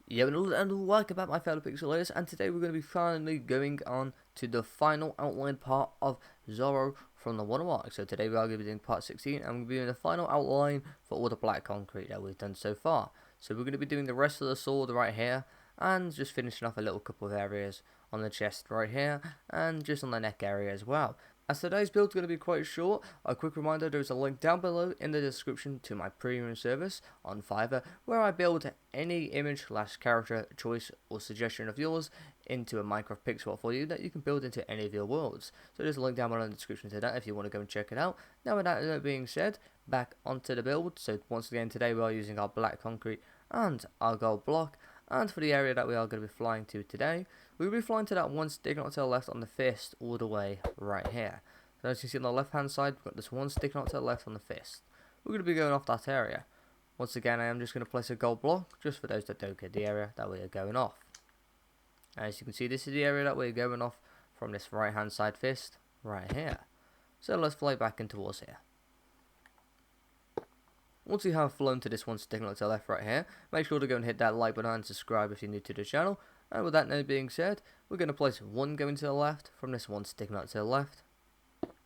Yeah, and welcome back my fellow pixelators, and today we're going to be finally going on to the final outline part of Zoro from the Wano arc. So today we are going to be doing part 16, and we're going to be doing the final outline for all the black concrete that we've done so far. So we're going to be doing the rest of the sword right here, and just finishing off a little couple of areas on the chest right here, and just on the neck area as well. As today's build is going to be quite short, a quick reminder, there is a link down below in the description to my premium service on Fiverr, where I build any image / character choice or suggestion of yours into a Minecraft pixel for you that you can build into any of your worlds. So there's a link down below in the description to that if you want to go and check it out. Now with that being said, back onto the build. So once again today we are using our black concrete and our gold block. And for the area that we are going to be flying to today, we'll be flying to that one sticking out to the left on the fist all the way right here. So as you can see on the left hand side, we've got this one sticking out to the left on the fist. We're going to be going off that area. Once again, I am just going to place a gold block, just for those that don't get the area that we are going off. As you can see, this is the area that we're going off from this right hand side fist, right here. So let's fly back in towards here. Once you have flown to this one sticking out to the left right here, make sure to go and hit that like button and subscribe if you're new to the channel. And with that note being said, we're going to place one going to the left from this one sticking out to the left,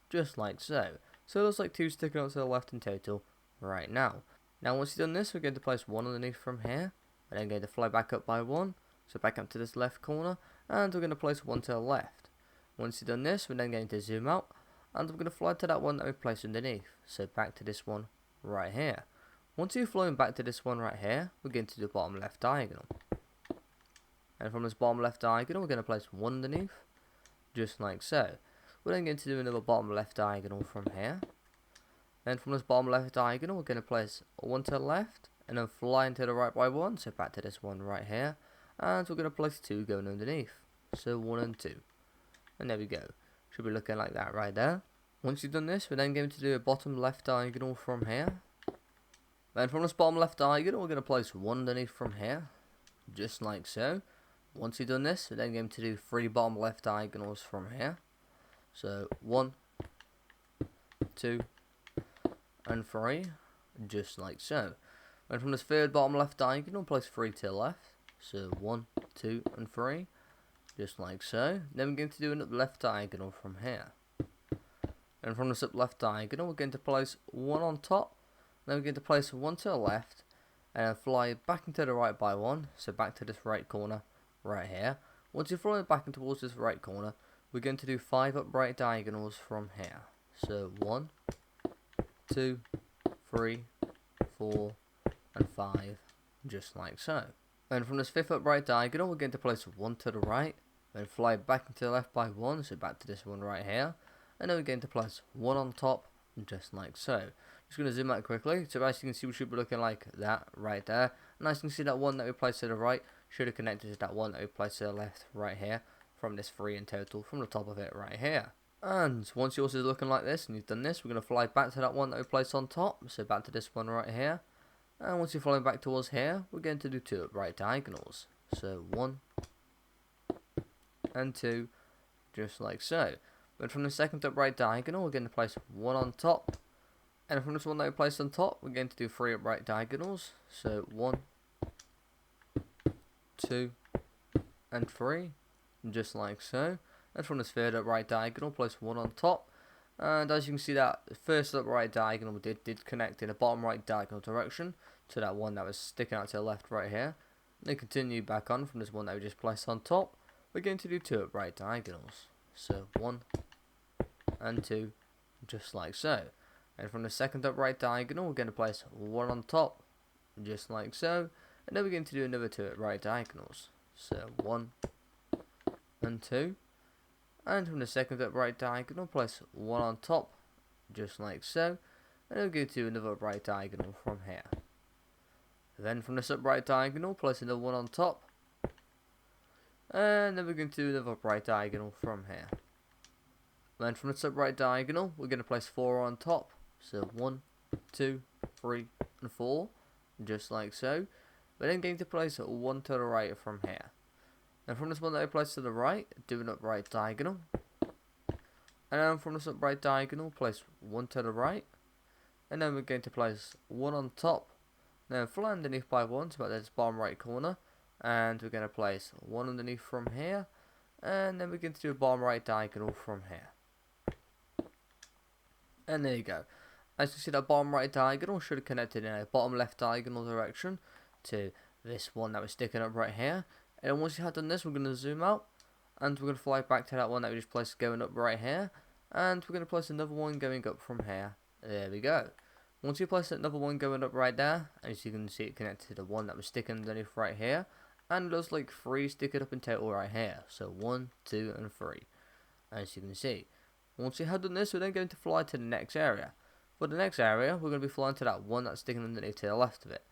just like so. So it looks like two sticking out to the left in total right now. Now once you've done this, we're going to place one underneath from here, and then going to fly back up by one, so back up to this left corner, and we're going to place one to the left. Once you've done this, we're then going to zoom out, and we're going to fly to that one that we placed underneath, so back to this one right here. Once you've flown back to this one right here, we're going to do the bottom left diagonal. And from this bottom left diagonal, we're going to place one underneath, just like so. We're then going to do another bottom left diagonal from here. Then from this bottom left diagonal, we're going to place one to the left, and then fly into the right by one, so back to this one right here. And we're going to place two going underneath, so 1 and 2. And there we go. Should be looking like that right there. Once you've done this, we're then going to do a bottom left diagonal from here. Then from this bottom left diagonal, we're going to place one underneath from here, just like so. Once you've done this, we're then going to do 3 bottom left diagonals from here. So 1, 2, and 3, just like so. And from this third bottom left diagonal, place 3 to the left. So 1, 2, and 3, just like so. Then we're going to do an up left diagonal from here. And from this up left diagonal, we're going to place one on top. Then we're going to place one to the left, and then fly back into the right by one, so back to this right corner right here. Once you're flying back in towards this right corner, we're going to do 5 upright diagonals from here. So 1, 2, 3, 4, and 5, just like so. And from this 5th upright diagonal, we're going to place one to the right, then fly back into the left by one, so back to this one right here. And then we're going to place one on top, just like so. Just going to zoom out quickly, so as you can see we should be looking like that right there. And as you can see, that one that we placed to the right should have connected to that one that we placed to the left right here, from this 3 in total, from the top of it right here. And once yours is looking like this and you've done this, we're going to fly back to that one that we placed on top, so back to this one right here. And once you're flying back towards here, we're going to do 2 upright diagonals, so 1 and 2, just like so. But from the second upright diagonal, we're going to place one on top. And from this one that we placed on top, we're going to do 3 upright diagonals. So 1, 2, and 3, just like so. And from this third upright diagonal, place one on top. And as you can see, that first upright diagonal did connect in a bottom right diagonal direction to that one that was sticking out to the left right here. Then continue back on from this one that we just placed on top. We're going to do 2 upright diagonals. So 1 and 2, just like so. And from the second upright diagonal, we're going to place one on top, just like so. And then we're going to do another 2 upright diagonals. So 1 and 2. And from the second upright diagonal, place one on top, just like so. And then we're going to do another upright diagonal from here. Then from this upright diagonal, place another one on top. And then we're going to do another upright diagonal from here. Then from this upright diagonal, we're going to place 4 on top. So 1, 2, 3, and 4, just like so. We're then going to place one to the right from here. And from this one that I placed to the right, do an upright diagonal. And then from this upright diagonal, place one to the right. And then we're going to place one on top. Then fly underneath by one, so about this bottom right corner. and we're going to place one underneath from here, and then we're going to do a bottom right diagonal from here. And there you go. As you see, that bottom right diagonal should have connected in a bottom left diagonal direction to this one that was sticking up right here. And then once you have done this, we're going to zoom out, and we're going to fly back to that one that we just placed going up right here, and we're going to place another one going up from here. There we go. Once you place another one going up right there, as you can see, it connected to the one that was sticking underneath right here, and there's like 3 sticking up in total right here. So 1, 2, and 3, as you can see. Once you have done this, we're then going to fly to the next area. For the next area, we're going to be flying to that one that's sticking underneath to the left of it.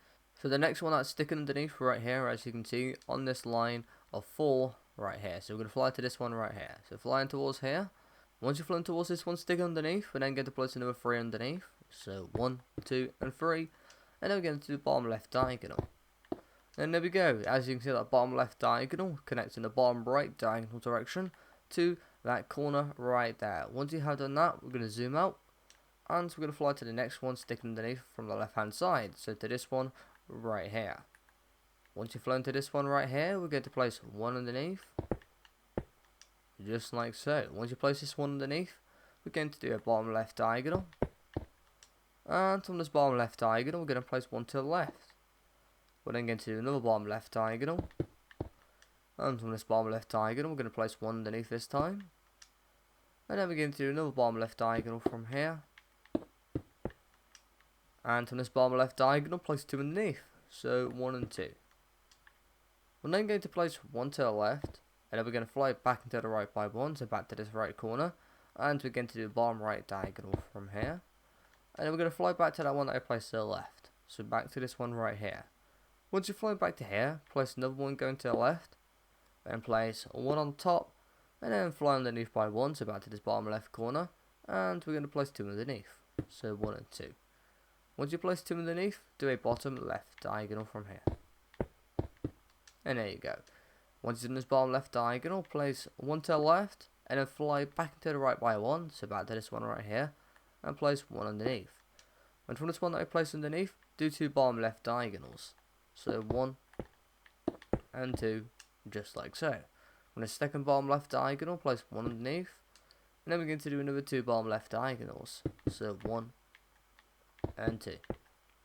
So the next one that's sticking underneath right here, as you can see, on this line of 4 right here. So we're going to fly to this one right here. So flying towards here. Once you're flying towards this one sticking underneath, we're then going to place another 3 underneath. So 1, 2, and 3. And then we're going to do the bottom left diagonal. And there we go. As you can see, that bottom left diagonal connects in the bottom right diagonal direction to that corner right there. Once you have done that, we're going to zoom out, and we're going to fly to the next one sticking underneath from the left hand side, so to this one right here. Once you've flown to this one right here, we're going to place one underneath, just like so. Once you place this one underneath, we're going to do a bottom left diagonal, and from this bottom left diagonal, we're going to place one to the left. We're then going to do another bottom left diagonal, and from this bottom left diagonal, we're going to place one underneath this time. And then we're going to do another bottom left diagonal from here. And from this bottom left diagonal, place 2 underneath. So 1 and 2. We're then going to place 1 to the left. And then we're going to fly back into the right by 1. So back to this right corner. And we're going to do the bottom right diagonal from here. And then we're going to fly back to that one that I placed to the left. So back to this one right here. Once you fly back to here, place another one going to the left. Then place 1 on top. And then fly underneath by 1, so back to this bottom left corner, and we're going to place 2 underneath, so 1 and 2. Once you place 2 underneath, do a bottom left diagonal from here. And there you go. Once you've done this bottom left diagonal, place 1 to the left, and then fly back into the right by 1, so back to this one right here, and place 1 underneath. And from this one that I placed underneath, do 2 bottom left diagonals, so 1 and 2, just like so. On the second bottom left diagonal, place 1 underneath, and then we're going to do another 2 bottom left diagonals, so 1 and 2.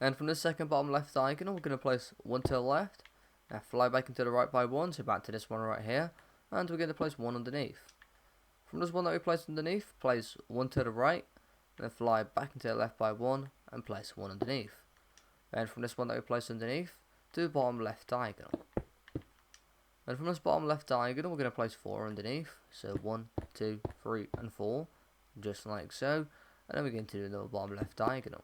And from the second bottom left diagonal, we're going to place 1 to the left, and fly back into the right by 1, so back to this one right here, and we're going to place 1 underneath. From this one that we placed underneath, place 1 to the right, and then fly back into the left by 1, and place 1 underneath. And from this one that we placed underneath, do bottom left diagonal. And from this bottom left diagonal, we're going to place 4 underneath. So 1, 2, 3, and 4. Just like so. And then we're going to do another bottom left diagonal.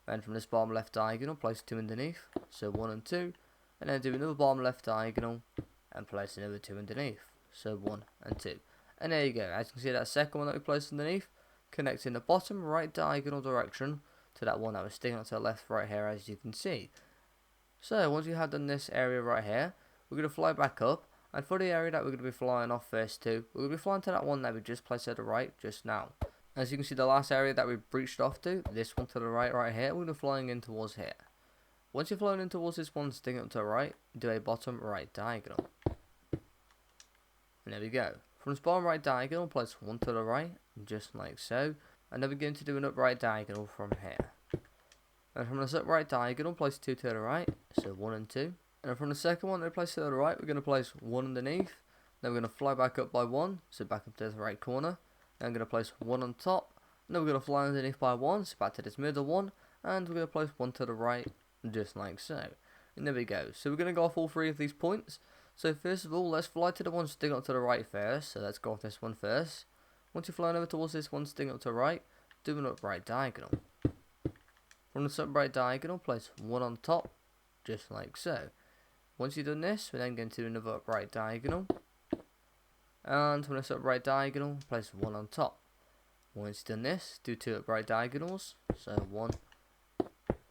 And from this bottom left diagonal, place 2 underneath. So 1 and 2. And then do another bottom left diagonal. And place another 2 underneath. So 1 and 2. And there you go. As you can see, that second one that we placed underneath connects in the bottom right diagonal direction to that one that was sticking out to the left right here, as you can see. So once you have done this area right here, we're going to fly back up, and for the area that we're going to be flying off first to, we're going to be flying to that one that we just placed to the right just now. As you can see, the last area that we breached off to, this one to the right here, we're going to be flying in towards here. Once you're flying in towards this one sticking up to the right, do a bottom right diagonal. And there we go. From this bottom right diagonal, place 1 to the right, just like so. And then we're going to do an upright diagonal from here. And from this upright diagonal, place 2 to the right, so 1 and 2. And from the second one that we place to the right, we're going to place 1 underneath. Then we're going to fly back up by 1, so back up to the right corner. Then we're going to place 1 on top. And then we're going to fly underneath by 1, so back to this middle one. And we're going to place 1 to the right, just like so. And there we go. So we're going to go off all 3 of these points. So first of all, let's fly to the one sticking up to the right first. So let's go off this one first. Once you're flying over towards this one sticking up to the right, do an upright diagonal. From this upright diagonal, place 1 on top, just like so. Once you've done this, we're then going to do another upright diagonal. And from this upright diagonal, place 1 on top. Once you've done this, do 2 upright diagonals. So 1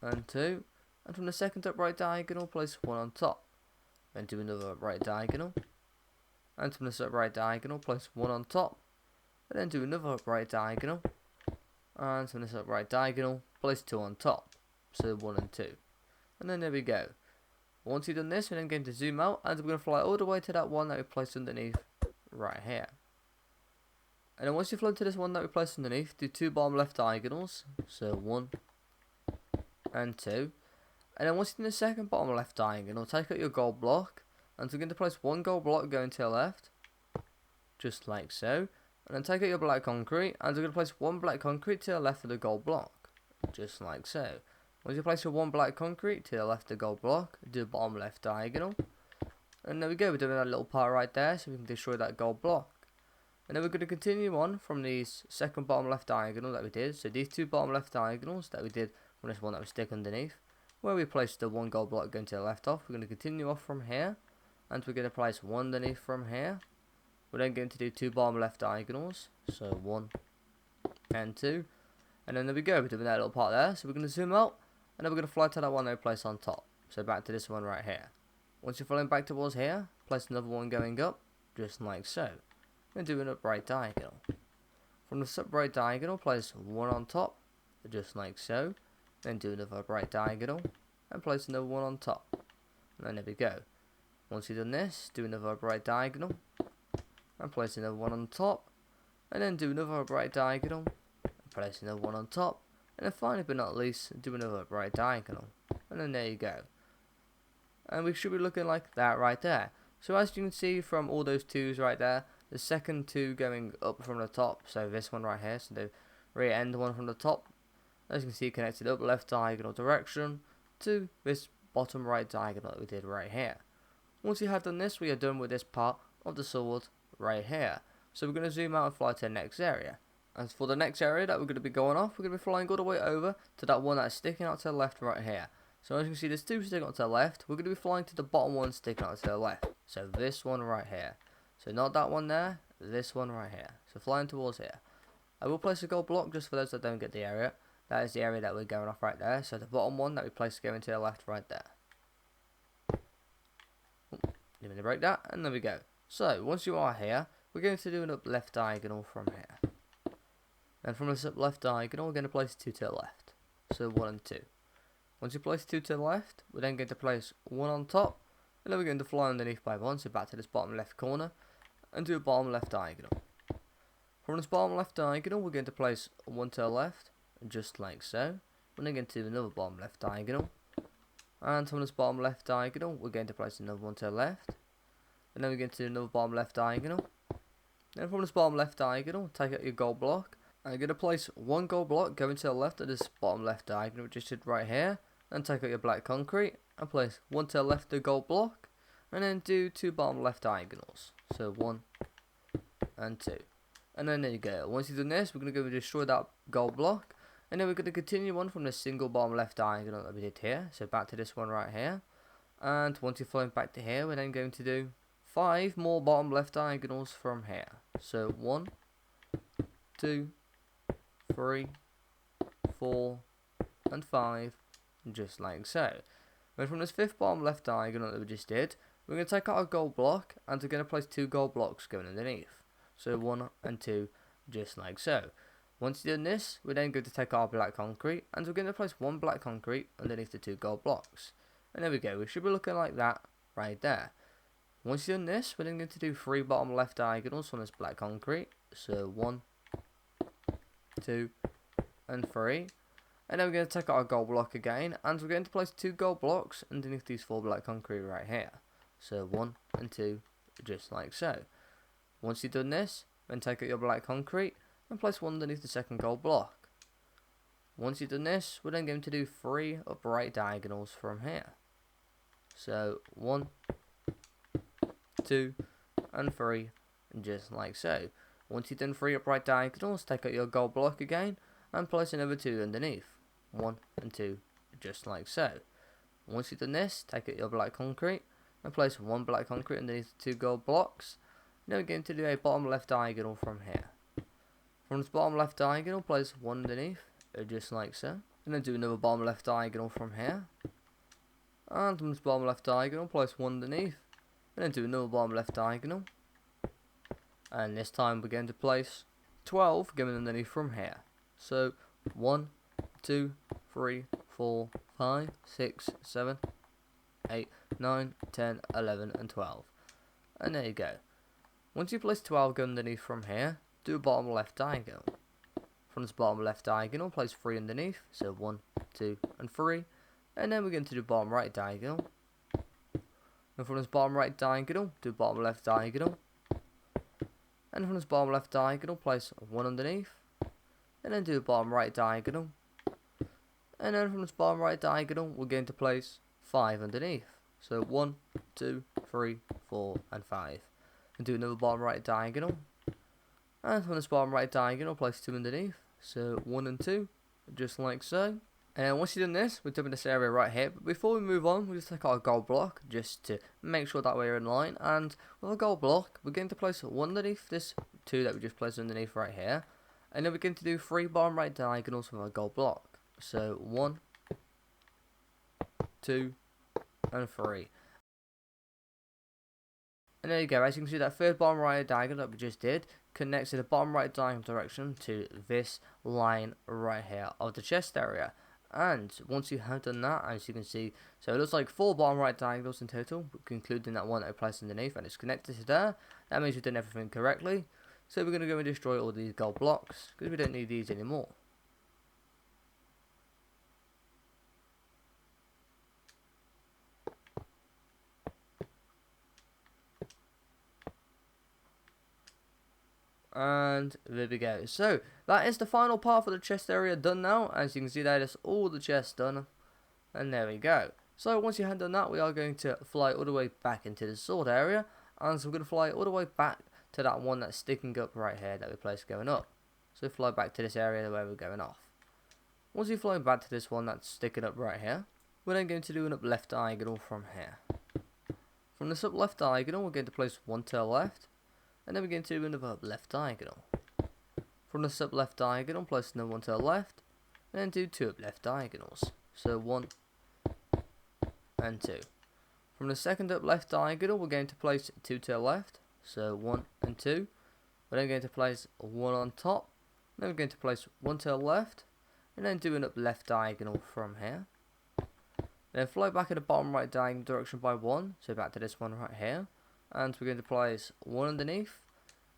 and 2. And from the second upright diagonal, place 1 on top. Then do another upright diagonal. And from this upright diagonal, place 1 on top. And then do another upright diagonal. And from this upright diagonal, place 2 on top. So 1 and 2. And then there we go. once you've done this, we're then going to zoom out, and we're going to fly all the way to that one that we placed underneath right here. And then once you've flown to this one that we placed underneath, do 2 bottom left diagonals, so 1 and 2. And then once you're in the second bottom left diagonal, take out your gold block, and we're going to place 1 gold block going to the left, just like so. And then take out your black concrete, and we're going to place 1 black concrete to the left of the gold block, just like so. Once you place your 1 black concrete to the left of the gold block, do bottom left diagonal. And there we go, we're doing that little part right there, so we can destroy that gold block. And then we're going to continue on from these second bottom left diagonal that we did. So these 2 bottom left diagonals that we did from this one that we stick underneath, where we placed the 1 gold block going to the left off, we're going to continue off from here, and we're going to place 1 underneath from here. We're then going to do 2 bottom left diagonals, so 1 and 2. And then there we go, we're doing that little part there. So we're going to zoom out, and then we're going to fly to that one that we placed on top. So back to this one right here. Once you're flying back towards here, place another one going up, just like so. And do an upright diagonal. From the upright diagonal, place 1 on top, just like so. Then do another upright diagonal, and place another 1 on top. And then there we go. Once you've done this, do another upright diagonal, and place another 1 on top. And then do another upright diagonal, and place another 1 on top. And then finally but not least, do another upright diagonal. And then there you go. And we should be looking like that right there. So as you can see from all those 2s right there, the second 2 going up from the top, so this one right here, so the rear end one from the top, as you can see connected up left diagonal direction to this bottom right diagonal that we did right here. Once you have done this, we are done with this part of the sword right here. So we're going to zoom out and fly to the next area. As for the next area that we're going to be going off, we're going to be flying all the way over to that one that's sticking out to the left right here. So as you can see, there's 2 sticking out to the left. We're going to be flying to the bottom one sticking out to the left. So this one right here. So not that one there, this one right here. So flying towards here. I will place a gold block just for those that don't get the area. That is the area that we're going off right there. So the bottom one that we placed going to the left right there. Let me break that, and there we go. So once you are here, we're going to do an up left diagonal from here. And from this up left diagonal, we're going to place 2 to the left. So 1 and 2. Once you place 2 to the left, we're then going to place 1 on top, and then we're going to fly underneath by 1, so back to this bottom left corner, and do a bottom left diagonal. From this bottom left diagonal, we're going to place 1 to the left, just like so. We're then going to do another bottom left diagonal, and from this bottom left diagonal, we're going to place another 1 to the left, and then we're going to do another bottom left diagonal. Then from this bottom left diagonal, take out your gold block, and you're going to place 1 gold block going to the left of this bottom left diagonal, which is right here. Then take out your black concrete and place 1 to the left of the gold block, and then do 2 bottom left diagonals, so 1 and 2. And then there you go. Once you've done this, we're going to go and destroy that gold block, and then we're going to continue on from the single bottom left diagonal that we did here, so back to this one right here. And once you've flown back to here, we're then going to do 5 more bottom left diagonals from here, so 1, 2, 3, 4 and 5, just like so. Then from this 5th bottom left diagonal that we just did, we're going to take out a gold block, and we're going to place 2 gold blocks going underneath, so 1 and 2, just like so. Once you've done this, we're then going to take our black concrete, and we're going to place 1 black concrete underneath the 2 gold blocks. And there we go, we should be looking like that right there. Once you've done this, we're then going to do 3 bottom left diagonals from this black concrete, so 1, 2 and 3. And then we're going to take out our gold block again, and we're going to place 2 gold blocks underneath these 4 black concrete right here. So 1 and 2, just like so. Once you've done this, then take out your black concrete and place 1 underneath the second gold block. Once you've done this, we're then going to do 3 upright diagonals from here. So 1, 2 and 3, just like so. Once you've done 3 upright diagonals, take out your gold block again and place another 2 underneath. 1 and 2, just like so. Once you've done this, take out your black concrete and place 1 black concrete underneath the 2 gold blocks. Now we're going to do a bottom left diagonal from here. From this bottom left diagonal, place 1 underneath, just like so. And then do another bottom left diagonal from here. And from this bottom left diagonal, place 1 underneath, and then do another bottom left diagonal. And this time we're going to place 12 going underneath from here. So 1, 2, 3, 4, 5, 6, 7, 8, 9, 10, 11, and 12. And there you go. Once you place 12, go underneath from here, do a bottom left diagonal. From this bottom left diagonal, place 3 underneath, so 1, 2, and 3. And then we're going to do bottom right diagonal. And from this bottom right diagonal, do bottom left diagonal. And from this bottom left diagonal, place 1 underneath. And then do bottom right diagonal. And then from this bottom right diagonal, we're going to place 5 underneath. So 1, 2, 3, 4, and 5. And do another bottom right diagonal. And from this bottom right diagonal, place 2 underneath. So 1 and 2, just like so. And then once you've done this, we're doing this area right here. But before we move on, we just take our gold block just to make sure that we're in line. And with our gold block, we're going to place 1 underneath this 2 that we just placed underneath right here. And then we're going to do 3 bottom right diagonals with our gold block. So 1, 2, and 3. And there you go, as you can see, that third bottom right diagonal that we just did connects to the bottom right diagonal direction to this line right here of the chest area. And once you have done that, as you can see, so it looks like 4 bottom right diagonals in total, including that one that I placed underneath, and it's connected to there. That means we've done everything correctly. So we're going to go and destroy all these gold blocks, because we don't need these anymore. And there we go. So that is the final part for the chest area done now. As you can see, that is all the chests done. And there we go. So once you have done that, we are going to fly all the way back into the sword area. And so we're going to fly all the way back to that one that's sticking up right here that we placed going up. So fly back to this area where we're going off. Once you fly back to this one that's sticking up right here, we're then going to do an up left diagonal from here. From this up left diagonal, we're going to place 1 to the left. And then we're going to do another up left diagonal. From the sub left diagonal, place another 1 to the left. And then do 2 up left diagonals. So 1 and 2. From the second up left diagonal, we're going to place 2 to the left. So 1 and 2. We're then going to place 1 on top. Then we're going to place 1 to the left. And then do an up left diagonal from here. Then fly back in the bottom right diagonal direction by 1. So back to this one right here. And we're going to place 1 underneath,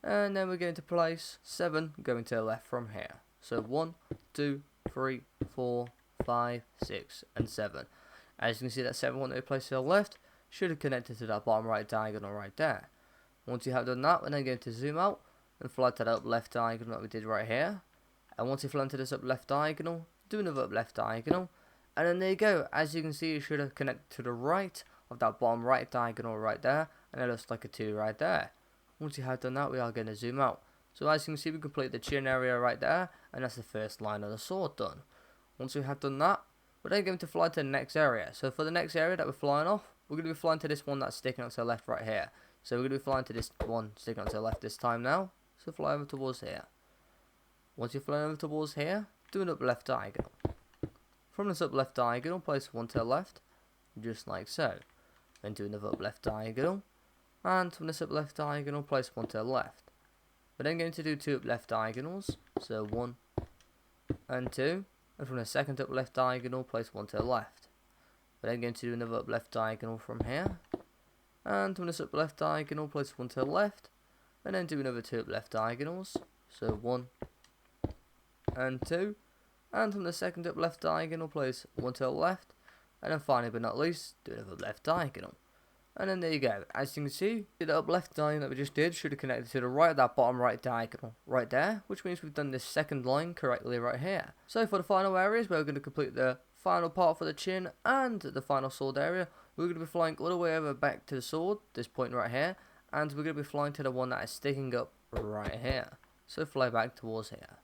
and then we're going to place 7 going to the left from here. So 1, 2, 3, 4, 5, 6, and 7. As you can see, that 7 one that we placed to the left should have connected to that bottom right diagonal right there. Once you have done that, we're then going to zoom out and fly to that up left diagonal that we did right here. And once you fly into this up left diagonal, do another up left diagonal, and then there you go. As you can see, it should have connected to the right of that bottom right diagonal right there. And it looks like a 2 right there. Once you have done that, we are going to zoom out. So as you can see, we complete the chin area right there. And that's the first line of the sword done. Once we have done that, we're then going to fly to the next area. So for the next area that we're flying off, we're going to be flying to this one that's sticking up to the left right here. So we're going to be flying to this one sticking up to the left this time now. So fly over towards here. Once you're flying over towards here, do an up left diagonal. From this up left diagonal, place 1 to the left. Just like so. Then do another up left diagonal. And from this up left diagonal, place 1 to the left. We're then going to do 2 up left diagonals, so 1 and 2. And from the second up left diagonal, place 1 to the left. We're then going to do another up left diagonal from here. And from this up left diagonal, place 1 to the left. And then do another 2 up left diagonals, so 1 and 2. And from the second up left diagonal, place 1 to the left. And then finally but not least, do another left diagonal. And then there you go. As you can see, the up left diagonal that we just did should have connected to the right of that bottom right diagonal right there, which means we've done this second line correctly right here. So for the final areas, we're going to complete the final part for the chin and the final sword area. We're going to be flying all the way over back to the sword, this point right here, and we're going to be flying to the one that is sticking up right here. So fly back towards here.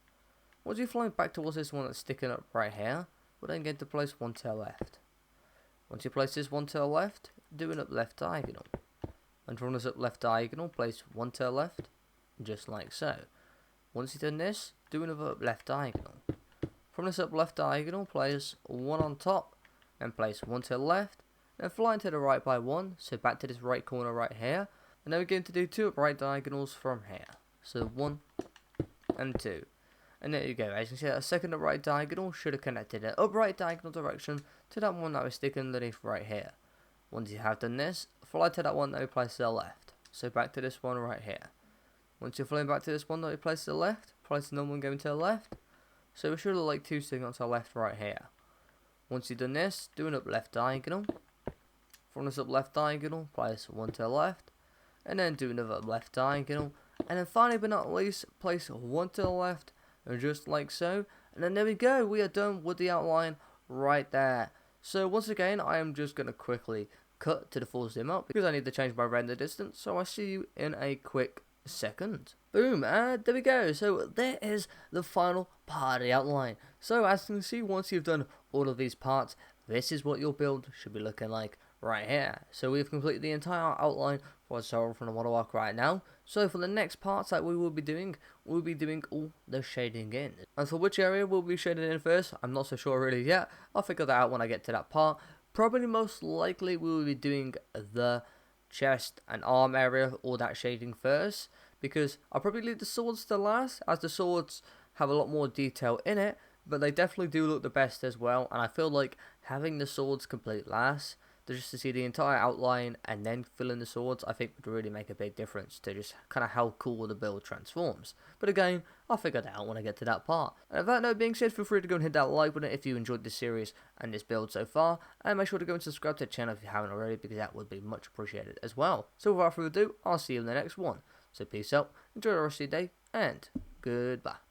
Once you're flying back towards this one that's sticking up right here, we're then going to place 1 to the left. Once you place this 1 to the left, do an up left diagonal. And from this up left diagonal, place 1 to the left, just like so. Once you've done this, do another up left diagonal. From this up left diagonal, place 1 on top, and place 1 to the left, then fly to the right by 1, so back to this right corner right here. And then we're going to do 2 up right diagonals from here. So 1 and 2. And there you go. As you can see, that second up right diagonal should have connected the up right diagonal direction to that one that was sticking underneath right here. Once you have done this, fly to that one that we placed to the left. So back to this one right here. Once you're flying back to this one that we placed to the left, place another one going to the left. So it should look like two signals to the left right here. Once you've done this, do an up left diagonal. From this up left diagonal, place one to the left. And then do another up left diagonal. And then finally but not least, place one to the left. And just like so. And then there we go, we are done with the outline right there. So once again, I am just going to quickly cut to the full zoom out because I need to change my render distance. So I'll see you in a quick second. Boom, and there we go. So there is the final part of the outline. So as you can see, once you've done all of these parts, this is what your build should be looking like right here. So we've completed the entire outline for Zoro from the model arc right now. So for the next parts that we will be doing, we'll be doing all the shading in. And for which area we'll be shading in first, I'm not so sure really yet. I'll figure that out when I get to that part. Probably most likely we will be doing the chest and arm area, all that shading first, because I'll probably leave the swords to last, as the swords have a lot more detail in it, but they definitely do look the best as well. And I feel like having the swords complete last, just to see the entire outline and then fill in the swords, I think would really make a big difference to just kind of how cool the build transforms. But again, I'll figure that out when I get to that part. And with that note being said, feel free to go and hit that like button if you enjoyed this series and this build so far, and make sure to go and subscribe to the channel if you haven't already, because that would be much appreciated as well. So without further ado, I'll see you in the next one. So peace out, enjoy the rest of your day, and goodbye.